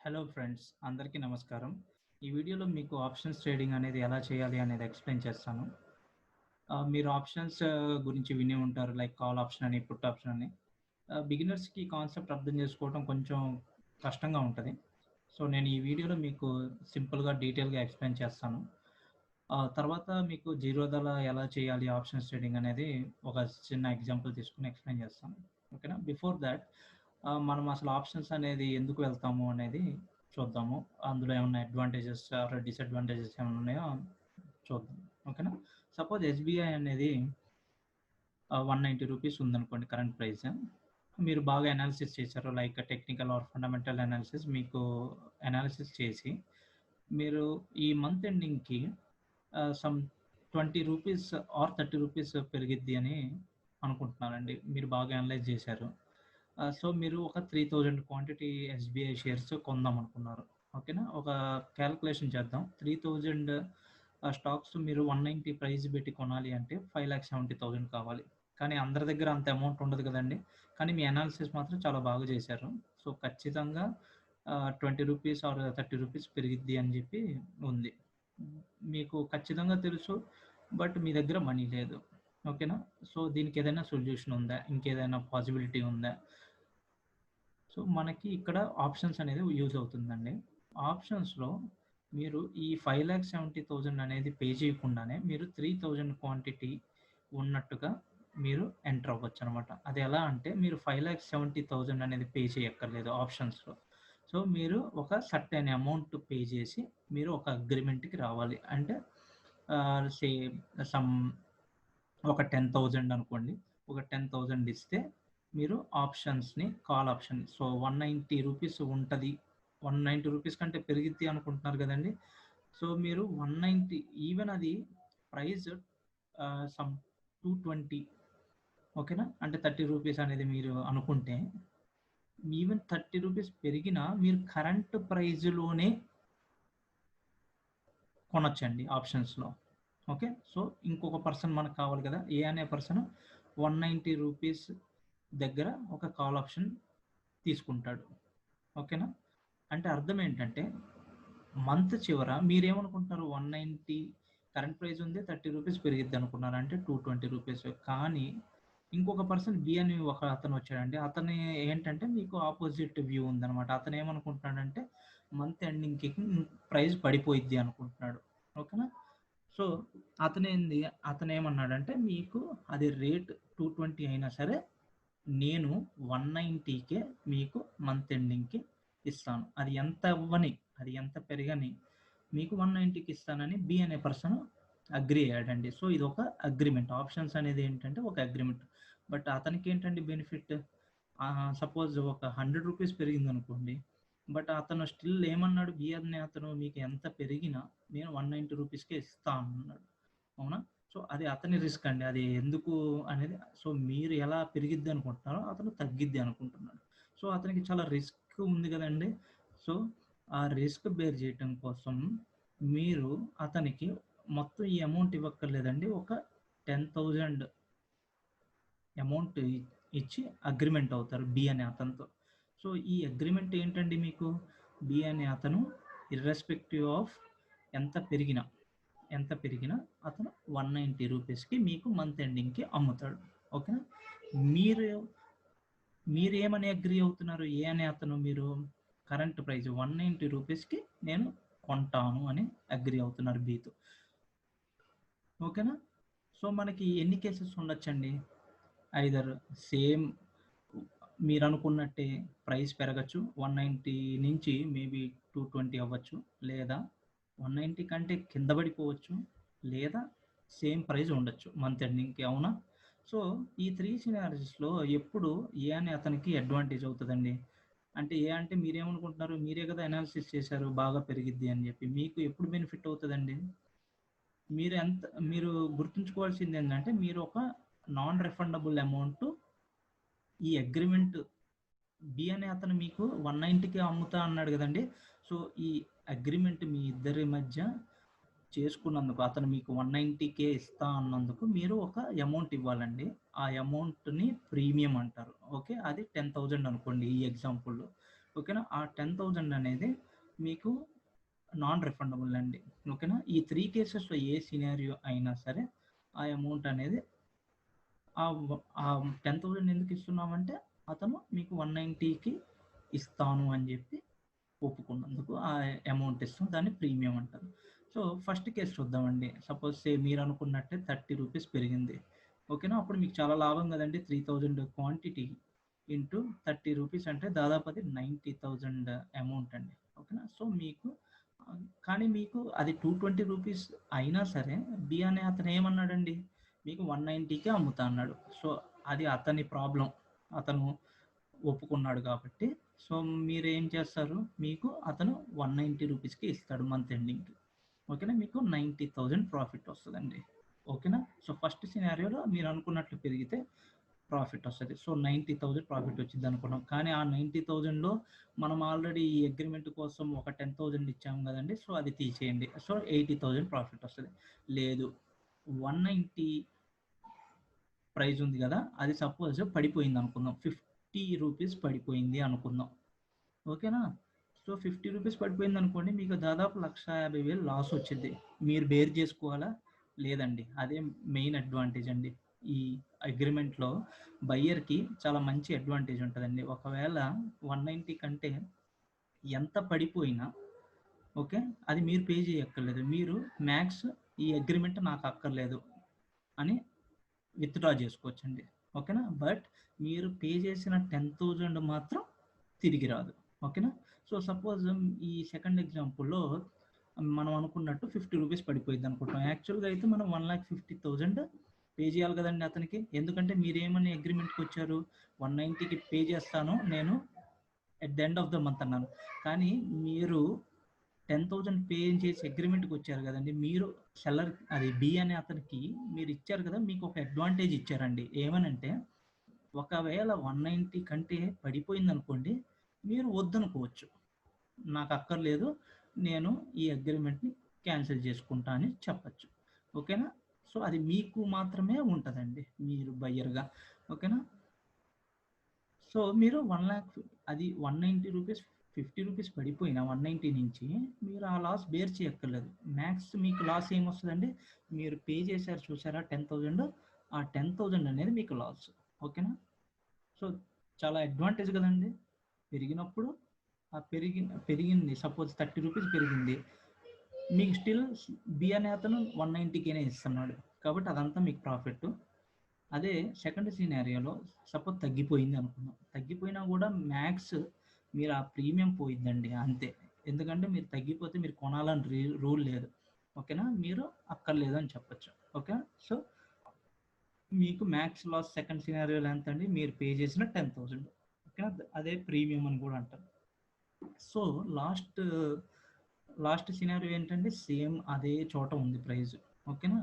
Hello friends, అందరికీ నమస్కారం. ఈ వీడియోలో మీకు ఆప్షన్స్ ట్రేడింగ్ అనేది ఎలా చేయాలి అనేది ఎక్స్‌ప్లెయిన్ చేస్తాను. మీరు ఆప్షన్స్ గురించి వినే ఉంటారు. లైక్ కాల్ ఆప్షన్ అని, పుట్ ఆప్షన్ అని. బిగినర్స్‌కి ఈ కాన్సెప్ట్ అర్థం చేసుకోవడం కొంచెం కష్టంగా ఉంటది. సో, నేను ఈ వీడియోలో మీకు సింపుల్‌గా, డీటెయిల్‌గా ఎక్స్‌ప్లెయిన్ చేస్తాను. తర్వాత మీకు జీరోధల ఎలా చేయాలి ఆప్షన్స్ ట్రేడింగ్ అనేది ఒక చిన్న ఎగ్జాంపుల్ తీసుకొని ఎక్స్‌ప్లెయిన్ చేస్తాను. ఓకేనా? బిఫోర్ థాట్ మనం అసలు ఆప్షన్స్ అనేది ఎందుకు వెళ్తాము అనేది చూద్దాము. అందులో ఏమన్నా అడ్వాంటేజెస్ ఆర్ డిసడ్వాంటేజెస్ ఏమన్నా ఉన్నాయో చూద్దాం. ఓకేనా? సపోజ్ ఎస్‌బీఐ అనేది రూ. 190 ఉందనుకోండి కరెంట్ ప్రైస్. మీరు బాగా అనాలిసిస్ చేశారు. Like technical are fundamental analysis మీకు అనాలిసిస్ చేసి, మీరు ఈ మంత్ ఎండింగ్‌కి సమ్ రూ. 20 ఆర్ రూ. 30 పెరిగిద్ది అని అనుకుంటున్నానండి. మీరు బాగా అనలైజ్ చేశారు. సో, మీరు ఒక 3000 క్వాంటిటీ ఎస్‌బీఐ షేర్స్ కొందామనుకున్నారు. ఓకేనా? ఒక కాలిక్యులేషన్ చేద్దాం. 3000 స్టాక్స్ మీరు 190 ప్రైస్ పెట్టి కొనాలి అంటే 5,70,000 కావాలి. కానీ అందరి దగ్గర అంత అమౌంట్ ఉండదు కదండీ! కానీ మీ అనాలిసిస్ మాత్రం చాలా బాగా చేశారు. సో, ఖచ్చితంగా రూ. 20 ఆర్ రూ. 30 పెరిగిద్ది అని చెప్పి ఉంది. మీకు ఖచ్చితంగా తెలుసు. బట్ మీ దగ్గర మనీ లేదు. ఓకేనా? సో, దీనికి ఏదైనా సొల్యూషన్ ఉందా? ఇంకేదైనా పాసిబిలిటీ ఉందా? సో, మనకి ఇక్కడ ఆప్షన్స్ అనేది యూజ్ అవుతుందండి. ఆప్షన్స్‌లో మీరు ఈ 5,70,000 అనేది పే చేయకుండానే మీరు 3,000 క్వాంటిటీ ఉన్నట్టుగా మీరు ఎంటర్ అవ్వచ్చనమాట. అది ఎలా అంటే మీరు 5,70,000 అనేది పే చేయక్కర్లేదు ఆప్షన్స్‌లో. సో, మీరు ఒక సర్టెన్ అమౌంట్ పే చేసి మీరు ఒక అగ్రీమెంట్‌కి రావాలి. అంటే సే సమ్ ఒక 10,000 అనుకోండి. ఒక 10,000 ఇస్తే మీరు ఆప్షన్స్‌ని కాల్ ఆప్షన్ సో, రూ. 190 ఉంటది. రూ. 190 కంటే పెరిగిద్ది అనుకుంటున్నారు గదండీ! సో, మీరు 190 ఈవెన్ అది ప్రైస్ సమ్ 220 ఓకేనా? అంటే రూ. 30 అనేది మీరు అనుకుంటే, ఈవెన్ రూ. 30 పెరిగినా మీరు కరెంట్ ప్రైస్‌లోనే కొనొచ్చండి ఆప్షన్స్‌లో. ఓకే. సో, ఇంకొక పర్సన్ మనకు కావాలి కదా! ఏ అనే పర్సన్ రూ. 190 దగ్గర ఒక కాల్ ఆప్షన్ తీసుకుంటాడు. ఓకేనా? అంటే అర్థం ఏంటంటే, మంత్ చివర మీరేమనుకుంటున్నారు 190 కరెంట్ ప్రైస్ ఉంది. రూ. 30 పెరిగిద్దనుకున్నారు. అంటే రూ. 220 కానీ ఇంకొక పర్సన్ బి అని ఒక అతను వచ్చాడండి. అతని ఏంటంటే మీకు అపోజిట్ వ్యూ ఉందనమాట. అతనేమనుకుంటున్నాడంటే మంత్ ఎండింగ్‌కి ప్రైస్ పడిపోయిద్ది అనుకుంటున్నాడు. ఓకేనా? సో, అతనేమన్నాడంటే మీకు అది రేట్ 220 అయినా సరే నేను 190కే మీకు మంత్ ఎండింగ్‌కి ఇస్తాను. అది ఎంత అవ్వని, అది ఎంత పెరగని మీకు 190కి ఇస్తానని బి అనే పర్సన్ అగ్రీ అయ్యాడండి. సో, ఇదొక అగ్రీమెంట్. ఆప్షన్స్ అనేది ఏంటంటే ఒక అగ్రీమెంట్. బట్ అతనికేంటండి బెనిఫిట్? సపోజ్ ఒక రూ. 100 పెరిగిందనుకోండి. బట్ అతను స్టిల్ ఏమన్నాడు బి అనే అతను మీకు ఎంత పెరిగినా నేను 190 ఇస్తా అన్నాడు. అవునా? సో, అది అతని రిస్క్ అండి. అది ఎందుకు అనేది సో, మీరు ఎలా పెరిగిద్ది అనుకుంటున్నారో అతను తగ్గిద్ది అనుకుంటున్నాడు. సో, అతనికి చాలా రిస్క్ ఉంది గదండీ! సో, ఆ రిస్క్ బేర్ జేయటం కోసం మీరు అతనికి మొత్తం ఈ అమౌంట్ ఇవ్వక్కర్లేదండి. ఒక 10,000 అమౌంట్ ఇచ్చి అగ్రీమెంట్ అవుతారు బి అనే అతనితో. సో, ఈ అగ్రీమెంట్ ఏంటండి మీకు బి అనే అతను ఇర్రెస్పెక్టివ్ ఆఫ్ ఎంత పెరిగినా ఎంత పెరిగినా అతను రూ. 190కి మీకు మంత్ ఎండింగ్‌కి అమ్ముతాడు. ఓకేనా? మీరు మీరేమని అగ్రీ అవుతున్నారు? ఏ అనే అతను మీరు కరెంట్ ప్రైస్ రూ. 190కి నేను కొంటాను అని అగ్రీ అవుతున్నారు బితో. ఓకేనా? సో, మనకి ఎన్ని కేసెస్ ఉండొచ్చండి? ఐదర్ సేమ్ మీరనుకున్నట్టే ప్రైస్ పెరగచ్చు. 190 నుంచి మేబీ 220 అవ్వచ్చు. లేదా 190 కంటే కింద పడిపోవచ్చు. లేదా సేమ్ ప్రైస్ ఉండొచ్చు మంత్ ఎండింగ్‌కి. అవునా? సో, ఈ 3 సినారియోస్‌లో ఎప్పుడు ఏ అనే అతనికి అడ్వాంటేజ్ అవుతదండి? అంటే ఏ అంటే మీరేమనుకుంటున్నారు? మీరే కదా అనాలిసిస్ చేశారు బాగా పెరిగిద్ది అని జెప్పి. మీకు ఎప్పుడు బెనిఫిట్ అవుతదండి? మీరు గుర్తుంచుకోవాల్సిందేంటంటే మీరు ఒక నాన్ రిఫండబుల్ అమౌంట్ ఈ అగ్రీమెంట్ బి అనే అతను మీకు 190కే అమ్ముతా అన్నాడు గదండీ! సో, ఈ అగ్రీమెంట్ మీ ఇద్దరి మధ్య చేసుకున్నందుకు అతను మీకు 190కే ఇస్తా అన్నందుకు మీరు ఒక అమౌంట్ ఇవ్వాలండి. ఆ అమౌంట్‌ని ప్రీమియం అంటారు. ఓకే. అది 10,000 అనుకోండి ఈ ఎగ్జాంపుల్‌లో. ఓకేనా. ఆ 10,000 అనేది మీకు నాన్ రిఫండబుల్ అండి. ఓకేనా. ఈ 3 కేసెస్లో ఏ సినారియో అయినా సరే ఆ అమౌంట్ అనేది ఆ 10,000 ఎందుకు ఇస్తున్నామంటే అతను మీకు 190కి ఇస్తాను అని చెప్పి ఒప్పుకున్నందుకు ఆ అమౌంట్ ఇస్తాం. దాన్ని ప్రీమియం అంటారు. సో ఫస్ట్ కేసు చూద్దామండి. సపోజ్ మీరు అనుకున్నట్టే 30 రూపీస్ పెరిగింది. ఓకేనా. అప్పుడు మీకు చాలా లాభం కదండి. 3000 క్వాంటిటీ ఇంటూ 30 రూపీస్ అంటే దాదాపు అది 90,000 అమౌంట్ అండి. ఓకేనా. సో మీకు కానీ మీకు అది 220 రూపీస్ అయినా సరే బి అనే అతను ఏమన్నాడండి, మీకు 190కే అమ్ముతా అన్నాడు. సో అది అతని ప్రాబ్లం, అతను ఒప్పుకున్నాడు కాబట్టి. సో మీరు ఏం చేస్తారు, మీకు అతను 190 రూపీస్కి ఇస్తాడు మంత్ ఎండింగ్కి. ఓకేనా. మీకు 90,000 ప్రాఫిట్ వస్తుందండి. ఓకేనా. సో ఫస్ట్ సినారియోలో మీరు అనుకున్నట్లు పెరిగితే ప్రాఫిట్ వస్తుంది. సో 90,000 ప్రాఫిట్ వచ్చింది అనుకున్నాం. కానీ ఆ 90,000లో మనం ఆల్రెడీ ఈ అగ్రిమెంట్ కోసం ఒక 10,000 ఇచ్చాము కదండి. సో అది తీసేయండి. సో 80,000 ప్రాఫిట్ వస్తుంది. లేదు 190 ప్రైస్ ఉంది కదా, అది సపోజ్ పడిపోయింది అనుకుందాం. 50 రూపీస్ పడిపోయింది అనుకుందాం. ఓకేనా. సో 50 రూపీస్ పడిపోయింది అనుకోండి, మీకు దాదాపు 1,50,000 లాస్ వచ్చింది. మీరు బేర్ చేసుకోవాలా? లేదండి. అదే మెయిన్ అడ్వాంటేజ్ అండి. ఈ అగ్రిమెంట్లో బయ్యర్కి చాలా మంచి అడ్వాంటేజ్ ఉంటుందండి. ఒకవేళ 190 కంటే ఎంత పడిపోయినా ఓకే, అది మీరు పే చేయక్కర్లేదు. మీరు మ్యాక్స్ ఈ అగ్రిమెంట్ నాకు అక్కర్లేదు అని విత్డ్రా చేసుకోవచ్చండి. ఓకేనా. బట్ మీరు పే చేసిన 10,000 మాత్రం తిరిగి రాదు. ఓకేనా. సో సపోజ్ ఈ సెకండ్ ఎగ్జాంపుల్లో మనం అనుకున్నట్టు 50 రూపీస్ పడిపోయింది అనుకుంటాం. యాక్చువల్గా అయితే మనం 1,50,000 పే చేయాలి కదండి అతనికి. ఎందుకంటే మీరేమని అగ్రిమెంట్కి వచ్చారు, 190కి పే చేస్తాను నేను at the end of the month అన్నాను. కానీ మీరు 10,000 పే చేసి అగ్రిమెంట్కి వచ్చారు కదండి. మీరు సెల్లర్ అది బి అనే అతనికి మీరు ఇచ్చారు కదా, మీకు ఒక అడ్వాంటేజ్ ఇచ్చారండి. ఏమనంటే ఒకవేళ 190 కంటే పడిపోయింది అనుకోండి, మీరు వద్దనుకోవచ్చు, నాకు అక్కర్లేదు, నేను ఈ అగ్రిమెంట్ని క్యాన్సిల్ చేసుకుంటా అని చెప్పచ్చు. ఓకేనా. సో అది మీకు మాత్రమే ఉంటుందండి, మీరు బయ్యర్గా. ఓకేనా. సో మీరు 1,00,000 అది 190 రూపీస్ 50 రూపీస్ పడిపోయినా 190 నుంచి మీరు ఆ లాస్ బేర్ చేయక్కర్లేదు. మ్యాక్స్ మీకు లాస్ ఏమొస్తుందండి, మీరు పే చేశారు చూసారా 10,000, ఆ 10,000 అనేది మీకు లాస్. ఓకేనా. సో చాలా అడ్వాంటేజ్ కదండి. పెరిగినప్పుడు ఆ పెరిగింది సపోజ్ 30 రూపీస్ పెరిగింది, మీకు స్టిల్ బి అనే అతను 190కేనే ఇస్తున్నాడు కాబట్టి అదంతా మీకు ప్రాఫిట్. అదే సెకండ్ సినారియోలో సపోజ్ తగ్గిపోయింది అనుకుందాం. తగ్గిపోయినా కూడా మ్యాక్స్ మీరు ఆ ప్రీమియం పోయిద్దండి అంతే. ఎందుకంటే మీరు తగ్గిపోతే మీరు కొనాలని రూల్ లేదు. ఓకేనా. మీరు అక్కర్లేదు అని చెప్పచ్చు. ఓకే. సో మీకు మ్యాక్స్ లాస్ సెకండ్ సినారియోలో ఎంత అండి, మీరు పే చేసిన 10,000. ఓకేనా. అదే ప్రీమియం అని కూడా అంటారు. సో లాస్ట్ సినారియో ఏంటంటే సేమ్ అదే చోట ఉంది ప్రైజ్. ఓకేనా.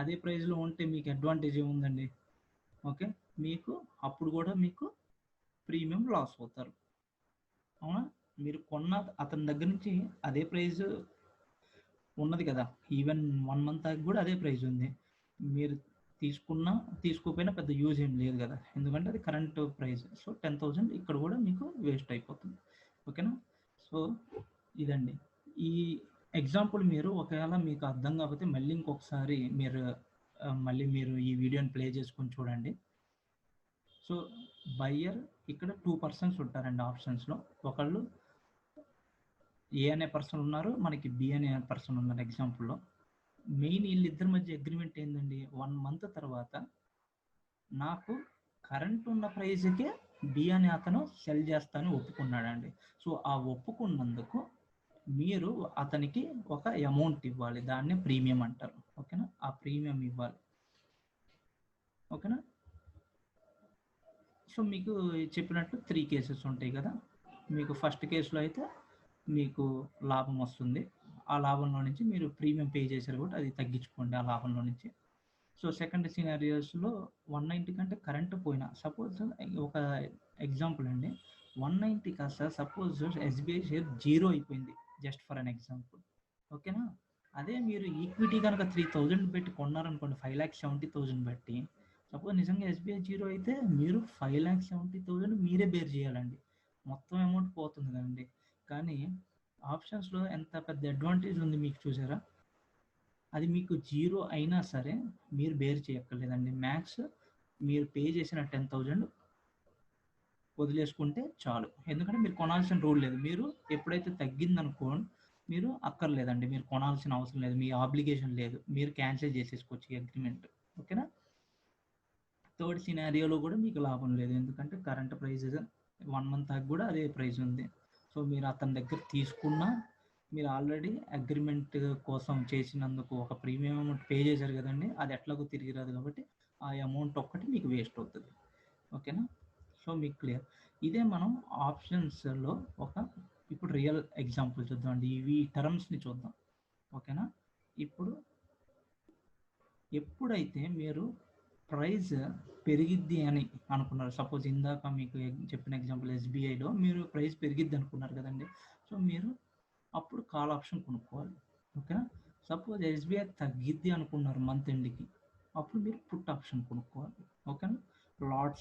అదే ప్రైజ్లో ఉంటే మీకు అడ్వాంటేజ్ ఏముందండి, ఓకే, మీకు అప్పుడు కూడా మీకు ప్రీమియం లాస్ అవుతారు. అవునా. మీరు కొన్న అతని దగ్గర నుంచి అదే ప్రైజ్ ఉన్నది కదా, ఈవెన్ 1 మంత్ దాకా కూడా అదే ప్రైజ్ ఉంది. మీరు తీసుకోకపోయినా పెద్ద యూజ్ ఏం లేదు కదా, ఎందుకంటే అది కరెంట్ ప్రైస్. సో 10,000 ఇక్కడ కూడా మీకు వేస్ట్ అయిపోతుంది. ఓకేనా. సో ఇదండి ఈ ఎగ్జాంపుల్. మీరు ఒకవేళ మీకు అర్థం కాకపోతే మళ్ళీ ఇంకొకసారి మీరు ఈ వీడియోని ప్లే చేసుకొని చూడండి. సో బయ్యర్ ఇక్కడ 2 పర్సన్స్ ఉంటారండి ఆప్షన్స్లో. ఒకళ్ళు ఏ అనే పర్సన్ ఉన్నారు, మనకి బి అనే పర్సన్ ఉన్నారు ఎగ్జాంపుల్లో. మెయిన్ వీళ్ళిద్దరి మధ్య అగ్రిమెంట్ ఏంటండి, 1 మంత్ తర్వాత నాకు కరెంట్ ఉన్న ప్రైజ్కే బి అనే అతను సెల్ చేస్తాను ఒప్పుకున్నాడండి. సో ఆ ఒప్పుకున్నందుకు మీరు అతనికి ఒక అమౌంట్ ఇవ్వాలి, దాన్ని ప్రీమియం అంటారు. ఓకేనా. ఆ ప్రీమియం ఇవ్వాలి. ఓకేనా. సో మీకు చెప్పినట్టు 3 కేసెస్ ఉంటాయి కదా. మీకు ఫస్ట్ కేసులో అయితే మీకు లాభం వస్తుంది. ఆ లాభంలో నుంచి మీరు ప్రీమియం పే చేశారు కాబట్టి అది తగ్గించుకోండి ఆ లాభంలో నుంచి. సో సెకండ్ సినారియోస్లో 190 కంటే కరెంట్ పోయినా, సపోజ్ ఒక ఎగ్జాంపుల్ అండి, 190 కాస్త సపోజ్ ఎస్బీఐ షేర్ 0 అయిపోయింది, జస్ట్ ఫర్ అన్ ఎగ్జాంపుల్. ఓకేనా. అదే మీరు ఈక్విటీ కనుక 3,000 పెట్టి కొన్నారనుకోండి, 5,70,000 పెట్టి, సపోజ్ నిజంగా ఎస్బీఐ 0 అయితే మీరు 5,70,000 మీరే బేర్ చేయాలండి. మొత్తం అమౌంట్ పోతుంది కానీ ఆప్షన్స్లో ఎంత పెద్ద అడ్వాంటేజ్ ఉంది మీకు చూసారా? అది మీకు 0 అయినా సరే మీరు బేర్ చేయక్కర్లేదండి. మ్యాక్స్ మీరు పే చేసిన 10,000 వదిలేసుకుంటే చాలు. ఎందుకంటే మీరు కొనాల్సిన రూల్ లేదు. మీరు ఎప్పుడైతే తగ్గిందనుకో మీరు అక్కర్లేదండి. మీరు కొనాల్సిన అవసరం లేదు. మీ ఆబ్లిగేషన్ లేదు. మీరు క్యాన్సిల్ చేసేసుకోవచ్చు ఈ అగ్రిమెంట్. ఓకేనా? థర్డ్ సినారియోలో కూడా మీకు లాభం లేదు. ఎందుకంటే కరెంట్ ప్రైస్ 1 మంత్ దాకా కూడా అదే ప్రైస్ ఉంది. సో మీరు అతని దగ్గర తీసుకున్నా మీరు ఆల్రెడీ అగ్రిమెంట్ కోసం చేసినందుకు ఒక ప్రీమియం అమౌంట్ పే చేశారు కదండి, అది ఎట్లాగో తిరిగి రాదు కాబట్టి ఆ అమౌంట్ ఒక్కటి మీకు వేస్ట్ అవుతుంది. ఓకేనా? సో మీకు క్లియర్. ఇదే మనం ఆప్షన్స్లో ఇప్పుడు రియల్ ఎగ్జాంపుల్ చూద్దామండి. ఇవి టర్మ్స్ని చూద్దాం. ఓకేనా? ఇప్పుడు ఎప్పుడైతే మీరు ప్రైస్ పెరిగిద్ది అని అనుకున్నారు, సపోజ్ ఇందాక మీకు చెప్పిన ఎగ్జాంపుల్ ఎస్బీఐలో మీరు ప్రైస్ పెరిగిద్ది అనుకున్నారు కదండి. సో మీరు అప్పుడు కాల్ ఆప్షన్ కొనుక్కోవాలి. ఓకేనా? సపోజ్ ఎస్బీఐ తగ్గిద్ది అనుకున్నారు మంత్ ఎండ్కి, అప్పుడు మీరు పుట్ ఆప్షన్ కొనుక్కోవాలి. ఓకేనా? లాట్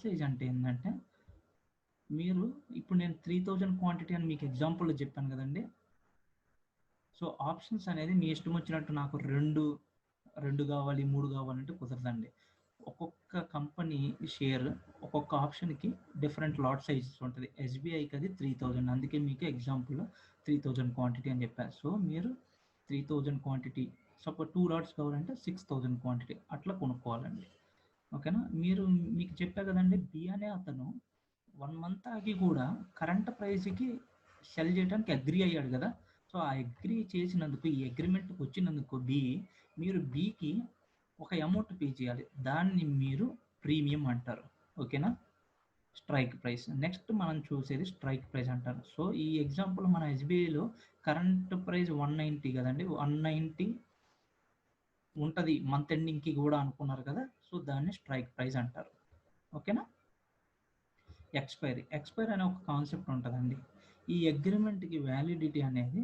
సైజ్ అంటే ఏంటంటే మీరు ఇప్పుడు నేను 3000 క్వాంటిటీ అని మీకు ఎగ్జాంపుల్లో చెప్పాను కదండి. సో ఆప్షన్స్ అనేది మీ ఇష్టం వచ్చినట్టు నాకు రెండు కావాలి 3 కావాలంటే కుదరదండి. ఒక్కొక్క కంపెనీ షేర్ ఒక్కొక్క ఆప్షన్కి డిఫరెంట్ లాట్ సైజెస్ ఉంటుంది. ఎస్బీఐకి అది 3000, అందుకే మీకు ఎగ్జాంపుల్ 3000 క్వాంటిటీ అని చెప్పారు. సో మీరు 3000 క్వాంటిటీ, సపోజ్ 2 లాట్స్ కావాలంటే 6000 క్వాంటిటీ అట్లా కొనుక్కోవాలండి. ఓకేనా? మీకు చెప్పా కదండి, బి అనే అతను 1 మంత్ ఆగి కూడా కరెంట్ ప్రైస్కి సెల్ చేయడానికి అగ్రి అయ్యాడు కదా. సో ఆ అగ్రి చేసినందుకు, ఈ అగ్రిమెంట్కి వచ్చినందుకు మీరు బికి ఒక అమౌంట్ పే చేయాలి. దాన్ని మీరు ప్రీమియం అంటారు. ఓకేనా? Strike price. నెక్స్ట్ మనం చూసేది స్ట్రైక్ ప్రైస్ అంటారు. సో ఈ ఎగ్జాంపుల్ మన ఎస్బీఐలో కరెంట్ ప్రైస్ 190 కదండి, 190 ఉంటుంది మంత్ ఎండింగ్కి కూడా అనుకున్నారు కదా. సో దాన్ని స్ట్రైక్ ప్రైస్ అంటారు. ఓకేనా? ఎక్స్పైరీ అనే ఒక కాన్సెప్ట్ ఉంటుందండి. ఈ అగ్రిమెంట్కి వ్యాలిడిటీ అనేది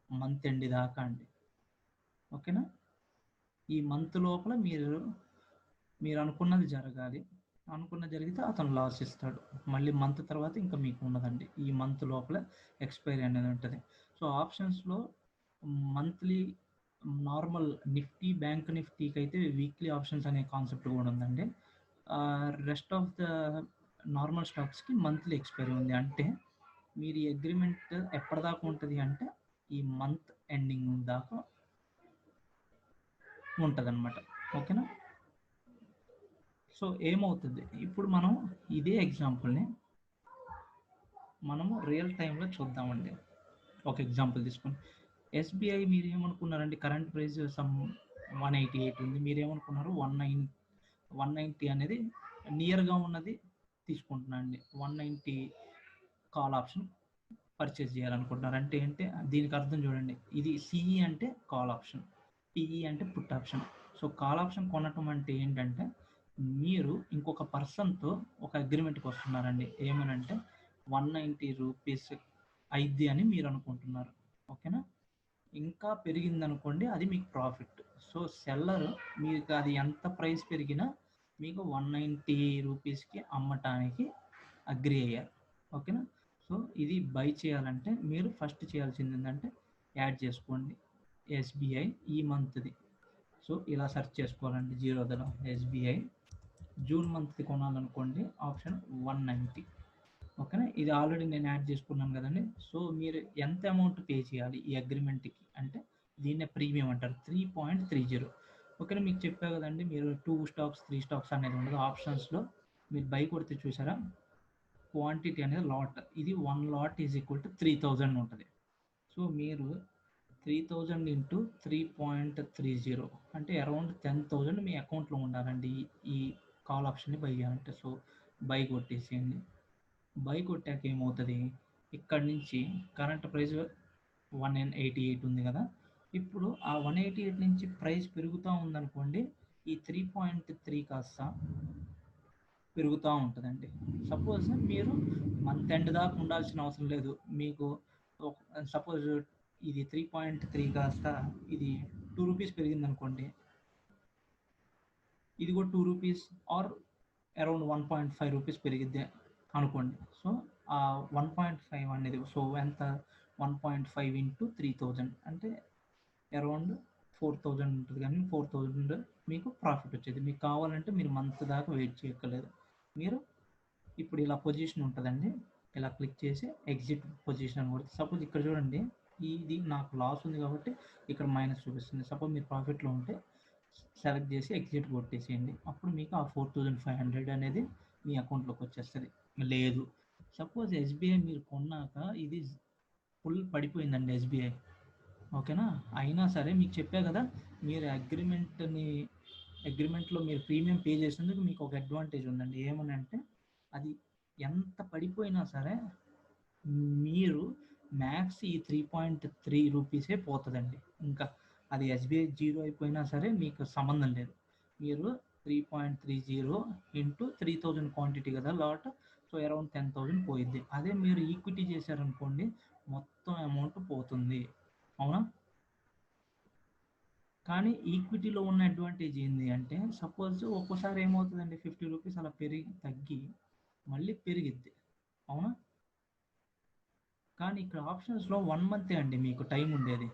మంత్ ఎండ్ దాకా అండి. ఓకేనా? ఈ మంత్ లోపల మీరు అనుకున్నది జరిగితే అతను లాస్ ఇస్తాడు. మళ్ళీ మంత్ తర్వాత ఇంకా మీకు ఉన్నదండి. ఈ మంత్ లోపల ఎక్స్పైరీ అనేది ఉంటుంది. సో ఆప్షన్స్లో మంత్లీ నార్మల్ నిఫ్టీ, బ్యాంక్ నిఫ్టీకి అయితే వీక్లీ ఆప్షన్స్ అనే కాన్సెప్ట్ కూడా ఉందండి. రెస్ట్ ఆఫ్ ద నార్మల్ స్టాక్స్కి మంత్లీ ఎక్స్పైరీ ఉంది. అంటే మీరు ఈ అగ్రిమెంట్ ఎప్పటిదాకా ఉంటుంది అంటే ఈ మంత్ ఎండింగ్ దాకా ఉంటుంది అనమాట. ఓకేనా? సో ఏమవుతుంది, ఇప్పుడు మనం ఇదే ఎగ్జాంపుల్ని మనము రియల్ టైంలో చూద్దామండి. ఒక ఎగ్జాంపుల్ తీసుకొని ఎస్బీఐ మీరు ఏమనుకున్నారండి, కరెంట్ ప్రైస్ సమ్ 188 ఉంది, మీరేమనుకున్నారు 190 అనేది నియర్గా ఉన్నది తీసుకుంటున్నాను అండి. 190 కాల్ ఆప్షన్ పర్చేస్ చేయాలనుకుంటున్నారు. అంటే ఏంటి దీనికి అర్థం చూడండి, ఇది సిఈ అంటే కాల్ ఆప్షన్, పిఈ అంటే put option. So call option కొనటం అంటే ఏంటంటే మీరు ఇంకొక పర్సన్తో ఒక అగ్రిమెంట్కి వస్తున్నారండి. ఏమనంటే 190 రూపీస్ అయిద్ది అని మీరు అనుకుంటున్నారు. ఓకేనా? ఇంకా పెరిగిందనుకోండి అది మీకు ప్రాఫిట్. సో సెల్లర్ మీకు అది ఎంత ప్రైస్ పెరిగినా మీకు 190 రూపీస్కి అమ్మటానికి అగ్రి అయ్యారు. ఓకేనా? సో ఇది బై చేయాలంటే మీరు ఫస్ట్ చేయాల్సింది ఏంటంటే యాడ్ చేసుకోండి ఎస్బీఐ ఈ మంత్ది. సో ఇలా సెర్చ్ చేసుకోవాలండి, జీరోదలో ఎస్బీఐ జూన్ మంత్ది కొనాలనుకోండి, ఆప్షన్ 190. ఓకేనా? ఇది ఆల్రెడీ నేను యాడ్ చేసుకున్నాను కదండి. సో మీరు ఎంత అమౌంట్ పే చేయాలి ఈ అగ్రిమెంట్కి అంటే దీన్నే ప్రీమియం అంటారు, 3.30. ఓకేనా? మీకు చెప్పా కదండి, మీరు 2 స్టాక్స్ 3 స్టాక్స్ అనేది ఉండదు. ఆప్షన్స్లో మీరు బై కొడితే చూసారా, క్వాంటిటీ అనేది లాట్, ఇది 1 లాట్ ఈజ్ ఈక్వల్ టు 3000 ఉంటుంది. సో మీరు 3000 ఇంటూ 3.30 అంటే అరౌండ్ 10,000 మీ అకౌంట్లో ఉండాలండి ఈ కాల్ ఆప్షన్ని బై చేయాలంటే. సో బై కొట్టేసేయండి. బై కొట్టాక ఏమవుతుంది, ఇక్కడ నుంచి కరెంట్ ప్రైస్ 188 ఉంది కదా. ఇప్పుడు ఆ 188 నుంచి ప్రైస్ పెరుగుతూ ఉందనుకోండి, ఈ 3.3 కాస్త పెరుగుతూ ఉంటుందండి. సపోజ్ మీరు మంత్ ఎండ్ దాకా ఉండాల్సిన అవసరం లేదు. మీకు సపోజ్ ఇది 3.3 కాస్త ఇది 2 రూపీస్ పెరిగింది అనుకోండి, ఇది కూడా 2 రూపీస్ ఆర్ అరౌండ్ 1.5 రూపీస్ పెరిగిద్ది అనుకోండి. సో 1.5 అనేది, సో ఎంత 1.5 ఇంటూ 3000 అంటే అరౌండ్ 4000 ఉంటుంది, కానీ 4000 మీకు ప్రాఫిట్ వచ్చేది. మీకు కావాలంటే మీరు మంత్ దాకా వెయిట్ చేయక్కర్లేదు. మీరు ఇప్పుడు ఇలా పొజిషన్ ఉంటుందండి, ఇలా క్లిక్ చేసి ఎగ్జిట్ పొజిషన్ అని కొడితే సపోజ్ ఇక్కడ చూడండి, ఇది నాకు లాస్ ఉంది కాబట్టి ఇక్కడ మైనస్ చూపిస్తుంది. సపోజ్ మీరు ప్రాఫిట్లో ఉంటే సెలెక్ట్ చేసి ఎగ్జిట్ కొట్టేసేయండి. అప్పుడు మీకు ఆ 4500 అనేది మీ అకౌంట్లోకి వచ్చేస్తుంది. లేదు సపోజ్ ఎస్బీఐ మీరు కొన్నాక ఇది ఫుల్ పడిపోయిందండి ఎస్బీఐ, ఓకేనా, అయినా సరే మీకు చెప్పా కదా, మీరు అగ్రిమెంట్లో మీరు ప్రీమియం పే చేసినందుకు మీకు ఒక అడ్వాంటేజ్ ఉందండి. ఏమని అంటే అది ఎంత పడిపోయినా సరే మీరు మ్యాక్స్ ఈ 3.3 రూపీసే పోతుందండి. ఇంకా అది ఎస్బీఐ జీరో అయిపోయినా సరే మీకు సంబంధం లేదు. మీరు 3.30 ఇంటూ 3000 క్వాంటిటీ కదా లాట్, సో అరౌండ్ 10,000 పోయిద్ది. అదే మీరు ఈక్విటీ చేశారనుకోండి మొత్తం అమౌంట్ పోతుంది, అవునా. కానీ ఈక్విటీలో ఉన్న అడ్వాంటేజ్ ఏంటి అంటే సపోజ్ ఒక్కోసారి ఏమవుతుందండి 50 రూపీస్ అలా తగ్గి మళ్ళీ పెరిగిద్ది, అవునా. కానీ ఇక్కడ ఆప్షన్స్లో 1 మంతే అండి మీకు టైం ఉండేది.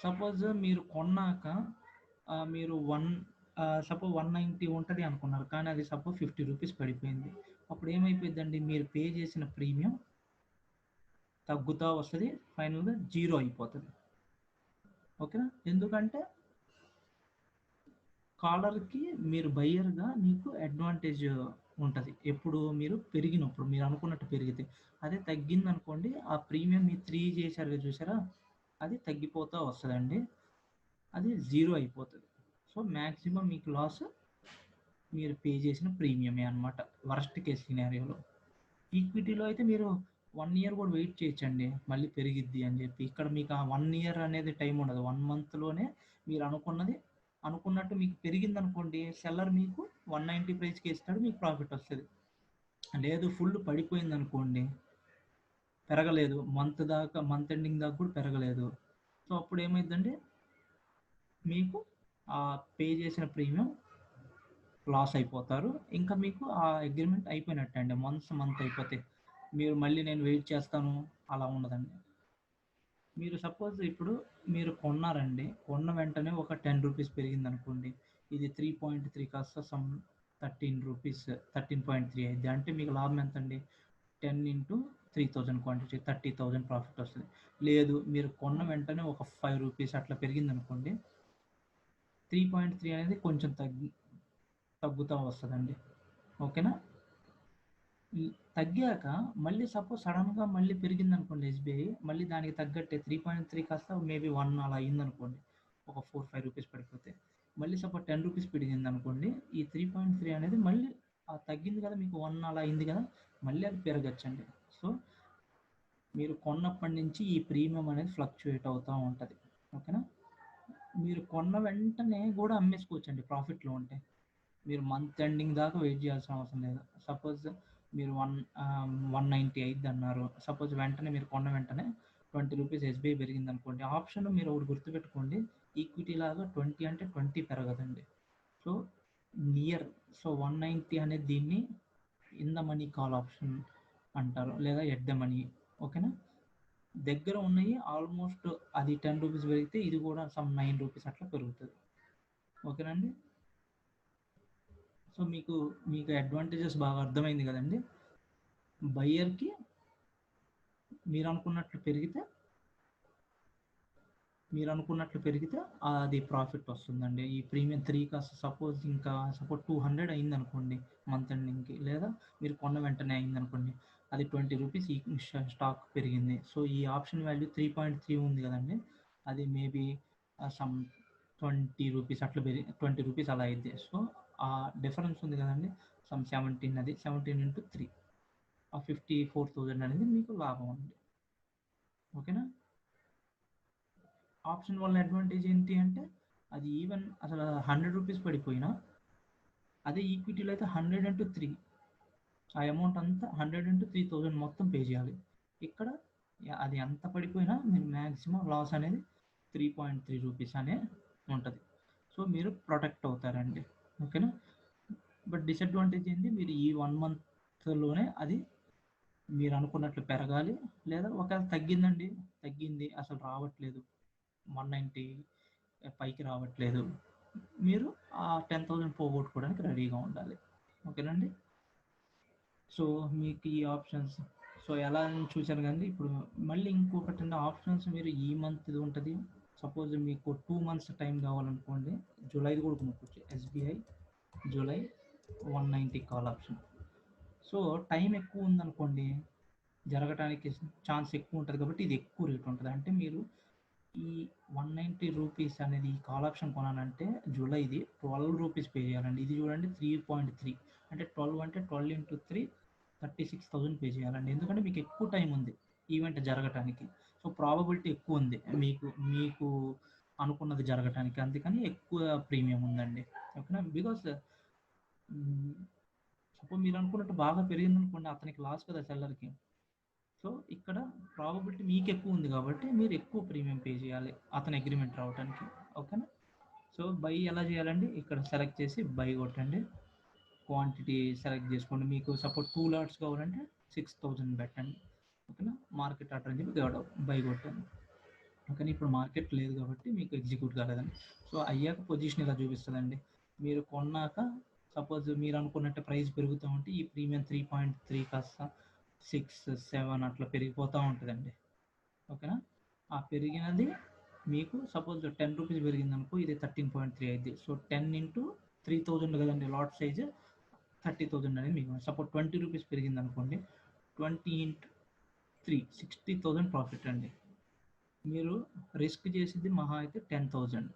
సపోజ్ మీరు కొన్నాక మీరు సపోజ్ 190 ఉంటుంది అనుకున్నారు, కానీ అది సపోజ్ 50 రూపీస్ పడిపోయింది. అప్పుడు ఏమైపోయిందండి, మీరు పే చేసిన ప్రీమియం తగ్గుతూ వస్తుంది, ఫైనల్గా జీరో అయిపోతుంది, ఓకేనా. ఎందుకంటే కాలర్కి మీరు బయ్యర్గా మీకు అడ్వాంటేజ్ ఉంటుంది ఎప్పుడు మీరు పెరిగినప్పుడు, మీరు అనుకున్నట్టు పెరిగితే. అదే తగ్గింది అనుకోండి, ఆ ప్రీమియం మీరు 3 చేశారు చూసారా, అది తగ్గిపోతూ వస్తుందండి, అది జీరో అయిపోతుంది. సో మ్యాక్సిమం మీకు లాస్ మీరు పే చేసిన ప్రీమియమే అనమాట వర్స్ట్ కేస్ సినారియోలో. ఈక్విటీలో అయితే మీరు 1 ఇయర్ కూడా వెయిట్ చేయొచ్చండి, మళ్ళీ పెరిగిద్ది అని చెప్పి. ఇక్కడ మీకు ఆ 1 ఇయర్ అనేది టైం ఉండదు, 1 మంత్లోనే మీరు అనుకున్నట్టు మీకు పెరిగింది అనుకోండి, సెల్లర్ మీకు 190 ప్రైస్కి ఇస్తాడు, మీకు ప్రాఫిట్ వస్తుంది. లేదు ఫుల్ పడిపోయింది అనుకోండి, పెరగలేదు, మంత్ ఎండింగ్ దాకా కూడా పెరగలేదు, సో అప్పుడు ఏమైందంటే మీకు ఆ పే చేసిన ప్రీమియం లాస్ అయిపోతారు. ఇంకా మీకు ఆ అగ్రిమెంట్ అయిపోయినట్టే అండి. మంత్ అయిపోతే మీరు మళ్ళీ నేను వెయిట్ చేస్తాను అలా ఉండదండి. మీరు సపోజ్ ఇప్పుడు మీరు కొన్నారండి, కొన్న వెంటనే ఒక 10 రూపీస్ పెరిగింది అనుకోండి, ఇది 3.3 కాస్త సమ్ 13 రూపీస్ 13.3 అయింది అంటే మీకు లాభం ఎంత అండి, 10 ఇంటూ 3000 క్వాంటిటీ 30,000 ప్రాఫిట్ వస్తుంది. లేదు మీరు కొన్న వెంటనే ఒక 5 రూపీస్ అట్లా పెరిగింది అనుకోండి, 3.3 అనేది కొంచెం తగ్గుతూ వస్తుందండి, ఓకేనా. తగ్గాక మళ్ళీ సపోజ్ సడన్గా మళ్ళీ పెరిగింది అనుకోండి ఎస్బీఐ, మళ్ళీ దానికి తగ్గట్టే 3.3 కాస్త మేబీ 1 అలా అయిందనుకోండి, ఒక 4-5 రూపీస్ పడిపోతే, మళ్ళీ సపోజ్ 10 రూపీస్ పెరిగింది అనుకోండి, ఈ 3.3 అనేది మళ్ళీ తగ్గింది కదా, మీకు 1 అలా అయింది కదా, మళ్ళీ అది పెరగచ్చండి. సో మీరు కొన్నప్పటి నుంచి ఈ ప్రీమియం అనేది ఫ్లక్చుయేట్ అవుతూ ఉంటుంది, ఓకేనా. మీరు కొన్న వెంటనే కూడా అమ్మేసుకోవచ్చండి ప్రాఫిట్లో ఉంటే, మీరు మంత్ ఎండింగ్ దాకా వెయిట్ చేయాల్సిన అవసరం లేదు. సపోజ్ మీరు 190 అయిద్ది అన్నారు, సపోజ్ వెంటనే మీరు కొన్న వెంటనే 20 రూపీస్ ఎస్బీఐ పెరిగింది అనుకోండి, ఆప్షన్ మీరు ఒకటి గుర్తుపెట్టుకోండి, ఈక్విటీ లాగా 20 అంటే 20 పెరగదండి. సో నియర్, సో 190 అనేది దీన్ని in the money call option అంటారు, లేదా ఎట్ ద మనీ, ఓకేనా. దగ్గర ఉన్నాయి ఆల్మోస్ట్, అది 10 రూపీస్ పెరిగితే ఇది కూడా సమ్ 9 రూపీస్ అట్లా పెరుగుతుంది, ఓకేనండి. సో మీకు అడ్వాంటేజెస్ బాగా అర్థమైంది కదండి. బయ్యర్కి మీరు అనుకున్నట్లు పెరిగితే అది ప్రాఫిట్ వస్తుందండి. ఈ ప్రీమియం 3 కాస్త సపోజ్ 200 అయింది అనుకోండి మంత్ ఎండింగ్కి, లేదా మీరు కొన్న వెంటనే అయింది అనుకోండి, అది 20 రూపీస్ ఈ స్టాక్ పెరిగింది. సో ఈ ఆప్షన్ వాల్యూ 3.3 ఉంది కదండి, అది మేబీ సమ్ 20 రూపీస్ అట్లా 20 రూపీస్ అలా అయింది. సో ఆ డిఫరెన్స్ ఉంది కదండి, సమ్ 17, అది 17 ఇంటూ 3, ఆ 54,000 అనేది మీకు లాభం ఉంది, ఓకేనా. ఆప్షన్ వల్ల అడ్వాంటేజ్ ఏంటి అంటే అది ఈవెన్ అసలు 100 రూపీస్ పడిపోయినా, అదే ఈక్విటీలో అయితే 100 ఇంటూ 3, ఆ అమౌంట్ అంతా 100 ఇంటూ 3,000 మొత్తం పే చేయాలి. ఇక్కడ అది ఎంత పడిపోయినా మీరు మ్యాక్సిమం లాస్ అనేది 3.3 రూపీస్ అనే ఉంటుంది. సో మీరు ప్రొటెక్ట్ అవుతారండి, ఓకేనా. బట్ డిసడ్వాంటేజ్ ఏంటి, మీరు ఈ 1 మంత్లోనే అది మీరు అనుకున్నట్లు పెరగాలి, లేదా ఒకవేళ తగ్గింది అసలు రావట్లేదు, 190 పైకి రావట్లేదు, మీరు ఆ 10,000 పోగొట్టుకోవడానికి రెడీగా ఉండాలి. ఓకేనండి. సో మీకు ఈ ఆప్షన్స్ సో ఎలా అని చూశారు కానీ ఇప్పుడు మళ్ళీ ఇంకొకటి ఆప్షన్స్ మీరు ఈ మంత్ ఉంటుంది. సపోజ్ మీకు 2 months టైం కావాలనుకోండి, జూలైది కూడా కొనుక్కోవచ్చు. SBI July 190 call option. So time ఎక్కువ ఉందనుకోండి, జరగటానికి ఛాన్స్ ఎక్కువ ఉంటుంది కాబట్టి ఇది ఎక్కువ రేట్ ఉంటుంది. అంటే మీరు ఈ 190 రూపీస్ అనేది ఈ కాల్ ఆప్షన్ కొనాలంటే జూలైది 12 రూపీస్ పే చేయాలండి. ఇది చూడండి 3.3 అంటే 12 అంటే 12 into 3 36,000 పే చేయాలండి. ఎందుకంటే మీకు ఎక్కువ టైం ఉంది ఈవెంట్ జరగటానికి. సో ప్రాబబిలిటీ ఎక్కువ ఉంది మీకు మీకు అనుకున్నది జరగటానికి, అందుకని ఎక్కువ ప్రీమియం ఉందండి. ఓకేనా. బికాస్ సపోజ్ మీరు అనుకున్నట్టు బాగా పెరిగింది అనుకోండి, అతనికి లాస్ కదా సెల్లర్కి. సో ఇక్కడ ప్రాబబిలిటీ మీకు ఎక్కువ ఉంది కాబట్టి మీరు ఎక్కువ ప్రీమియం పే చేయాలి అతని అగ్రిమెంట్ రావడానికి. ఓకేనా. సో బై ఎలా చేయాలండి, ఇక్కడ సెలెక్ట్ చేసి బై కొట్టండి, క్వాంటిటీ సెలెక్ట్ చేసుకోండి. మీకు సపోజ్ 2 lots కావాలంటే 6,000 పెట్టండి. ఓకేనా. మార్కెట్ ఆర్డర్ అని చెప్పి బై కొట్టాను. ఓకేనా. ఇప్పుడు మార్కెట్ లేదు కాబట్టి మీకు ఎగ్జిక్యూట్ కాలేదండి. సో అయ్యాక పొజిషన్ ఇలా చూపిస్తుందండి. మీరు కొన్నాక సపోజ్ మీరు అనుకున్నట్టు ప్రైస్ పెరుగుతూ ఉంటే ఈ ప్రీమియం 3.3 కాస్త 6, 7 అట్లా పెరిగిపోతూ ఉంటుందండి. ఓకేనా. ఆ పెరిగినది మీకు సపోజ్ 10 రూపీస్ పెరిగింది అనుకో, ఇది 13.3 అయింది. సో 10 into 3,000 కదండి లాట్ సైజ్, 30,000 అనేది మీకు. సపోజ్ 20 రూపీస్ పెరిగింది అనుకోండి, 20 into 3 60,000 ప్రాఫిట్ అండి. మీరు రిస్క్ చేసేది మహా అయితే 10,000,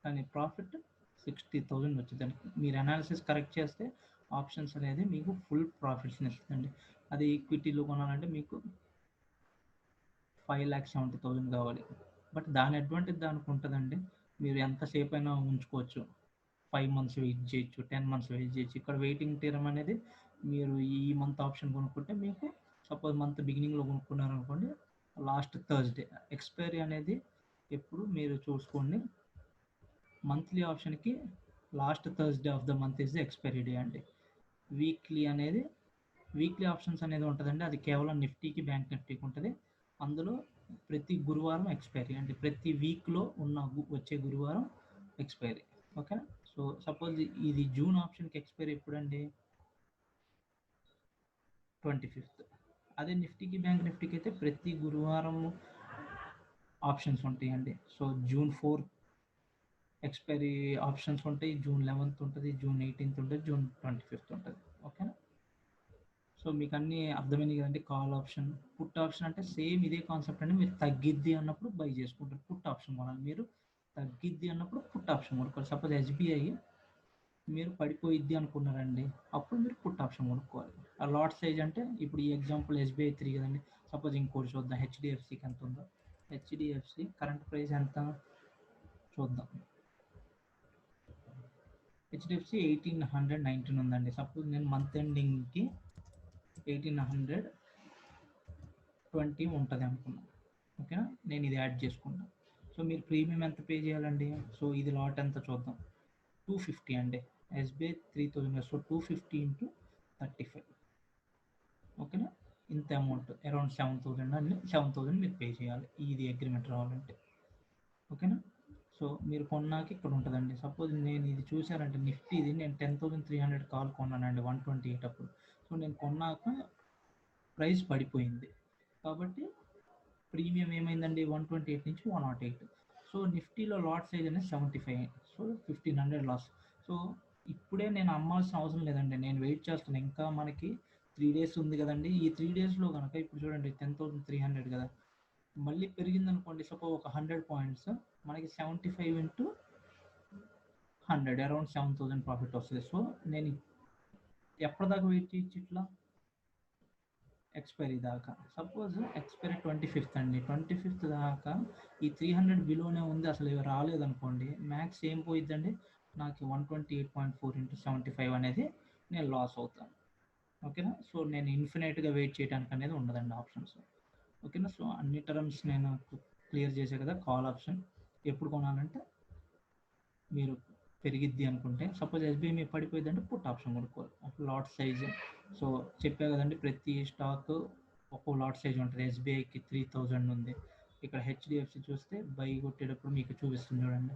కానీ ప్రాఫిట్ 60,000 వచ్చిందండి. మీరు అనాలిసిస్ కరెక్ట్ చేస్తే ఆప్షన్స్ అనేది మీకు ఫుల్ ప్రాఫిట్స్ని ఇస్తుందండి. అది ఈక్విటీలో కొనాలంటే మీకు 5,70,000 కావాలి. బట్ దాని అడ్వాంటేజ్ దానికి ఉంటుందండి. మీరు ఎంతసేపు అయినా ఉంచుకోవచ్చు, 5 months వెయిట్ చేయొచ్చు, 10 months వెయిట్ చేయొచ్చు. ఇక్కడ వెయిటింగ్ టర్మ్ అనేది మీరు ఈ మంత్ ఆప్షన్ కొనుక్కుంటే మీకు సపోజ్ మంత్ బిగినింగ్లో కొనుక్కున్నారనుకోండి, లాస్ట్ థర్స్డే ఎక్స్పైరీ అనేది ఎప్పుడు మీరు చూసుకోండి. మంత్లీ ఆప్షన్కి last Thursday of the month is the expiry day అండి. వీక్లీ ఆప్షన్స్ అనేది ఉంటుందండి, అది కేవలం నిఫ్టీకి బ్యాంక్ నిఫ్టీకి ఉంటుంది. అందులో ప్రతి గురువారం ఎక్స్పైరీ అంటే ప్రతి వీక్లో ఉన్న వచ్చే గురువారం ఎక్స్పైరీ. ఓకే. సో సపోజ్ ఇది జూన్ ఆప్షన్కి ఎక్స్పైరీ ఎప్పుడండి, 25th. అదే నిఫ్టీకి బ్యాంక్ నిఫ్టీకి అయితే ప్రతి గురువారం ఆప్షన్స్ ఉంటాయండి. సో జూన్ 4 ఎక్స్పైరీ ఆప్షన్స్ ఉంటాయి, జూన్ 11th ఉంటుంది, జూన్ 18th ఉంటుంది, జూన్ 25th ఉంటుంది. ఓకేనా. సో మీకు అన్నీ అర్థమైంది కదండి. కాల్ ఆప్షన్, పుట్ ఆప్షన్ అంటే సేమ్ ఇదే కాన్సెప్ట్ అండి. మీరు తగ్గిద్ది అన్నప్పుడు బై చేసుకుంటారు, పుట్ ఆప్షన్ కొనాలి. మీరు తగ్గిద్ది అన్నప్పుడు పుట్ ఆప్షన్ కొనుక్కోవాలి. సపోజ్ ఎస్బీఐ మీరు పడిపోయిద్ది అనుకున్నారండి, అప్పుడు మీరు పుట్ ఆప్షన్ కొనుక్కోవాలి. ఆ లాట్ సైజ్ అంటే ఇప్పుడు ఈ ఎగ్జాంపుల్ ఎస్బీఐ 3 కదండి. సపోజ్ ఇంకోటి చూద్దాం, హెచ్డిఎఫ్సికి ఎంత ఉందో. హెచ్డిఎఫ్సి కరెంట్ ప్రైస్ ఎంత చూద్దాం. హెచ్డిఎఫ్సి 1,819 ఉందండి. సపోజ్ నేను మంత్ ఎండింగ్కి 1,820 ఉంటుంది అనుకున్నాను. ఓకేనా. నేను ఇది యాడ్ చేసుకున్నాను. సో మీరు ప్రీమియం ఎంత పే చేయాలండి, సో ఇది లాట్ ఎంత చూద్దాం. 250 అండి. SBI 3,000, so 250 into 35. ఓకేనా. ఇంత అమౌంట్ అరౌండ్ 7,000 అండి. 7,000 మీరు పే చేయాలి ఇది అగ్రిమెంట్ రావాలంటే. ఓకేనా. సో మీరు కొన్నాక ఇక్కడ ఉంటుందండి. సపోజ్ నేను ఇది చూసారంటే నిఫ్టీది నేను 10,300 కాల్ కొన్నానండి 128 అప్పుడు. సో నేను కొన్నాక ప్రైస్ పడిపోయింది కాబట్టి ప్రీమియం ఏమైందండి, 128 నుంచి 108. సో నిఫ్టీలో లాట్ సైజ్ అనేది 75, సో 1,500 లాస్. సో ఇప్పుడే నేను అమ్మాల్సిన అవసరం లేదండి, నేను వెయిట్ చేస్తాను. ఇంకా మనకి 3 days ఉంది కదండి. ఈ 3 daysలో కనుక ఇప్పుడు చూడండి 10,300 కదా, మళ్ళీ పెరిగిందనుకోండి సపోజ్ ఒక 100 points, మనకి 75 into 100 అరౌండ్ 7,000 ప్రాఫిట్ వస్తుంది. సో నేను ఎప్పటిదాకా వెయిట్ చేయొచ్చు ఇట్లా, ఎక్స్పైరీ దాకా. సపోజ్ ఎక్స్పైరీ 25th అండి, 25th దాకా ఈ 300 బిలోనే ఉంది, అసలు ఇవి రాలేదనుకోండి, మ్యాక్స్ ఏం పోయిద్దండి నాకు 128.4 into 75 అనేది నేను లాస్ అవుతాను. ఓకేనా. సో నేను ఇన్ఫినైట్గా వెయిట్ చేయడానికి అనేది ఉండదండి ఆప్షన్స్. ఓకేనా. సో అన్ని టర్మ్స్ నేను క్లియర్ చేసే కదా. కాల్ ఆప్షన్ ఎప్పుడు కొనాలంటే మీరు పెరిగిద్ది అనుకుంటే, సపోజ్ ఎస్బీఐ పడిపోయిందంటే పుట్ ఆప్షన్ కొనుక్కోవాలి. లాట్ సైజ్ సో చెప్పా కదండి, ప్రతి స్టాక్ ఒక్కో లాట్ సైజ్ ఉంటుంది. ఎస్బీఐకి 3000 ఉంది. ఇక్కడ హెచ్డిఎఫ్సి చూస్తే బై కొట్టేటప్పుడు మీకు చూపిస్తుంది చూడండి.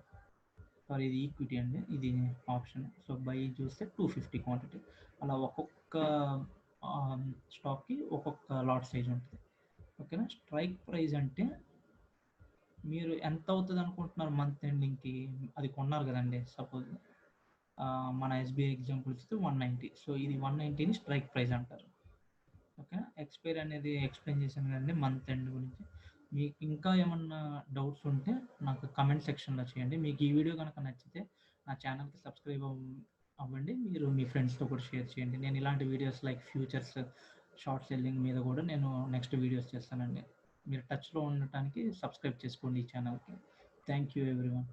సారీ, ఇది ఈక్విటీ అండి, ఇది ఆప్షన్. సో బై చూస్తే 250 క్వాంటిటీ. అలా ఒక్కొక్క స్టాక్కి ఒక్కొక్క లాట్ సైజ్ ఉంటుంది. ఓకేనా. స్ట్రైక్ ప్రైస్ అంటే మీరు ఎంత అవుతుంది అనుకుంటున్నారు మంత్ ఎండింగ్కి, అది కొన్నారు కదండి. సపోజ్ మన ఎస్బీఐ ఎగ్జాంపుల్ ఇస్తే 190. సో ఇది 190ని స్ట్రైక్ ప్రైస్ అంటారు. ఓకే. ఎక్స్పైరీ అనేది ఎక్స్ప్లెయిన్ చేశాను కదండి మంత్ ఎండ్ గురించి. మీకు ఇంకా ఏమన్నా డౌట్స్ ఉంటే నాకు కమెంట్ సెక్షన్లో చేయండి. మీకు ఈ వీడియో కనుక నచ్చితే నా ఛానల్కి సబ్స్క్రైబ్ అవ్వండి. మీరు మీ ఫ్రెండ్స్తో కూడా షేర్ చేయండి. నేను ఇలాంటి videos like futures, short selling మీద కూడా నేను నెక్స్ట్ వీడియోస్ చేస్తానండి. మీరు టచ్లో ఉండటానికి సబ్స్క్రైబ్ చేసుకోండి ఈ ఛానల్కి. Thank you everyone.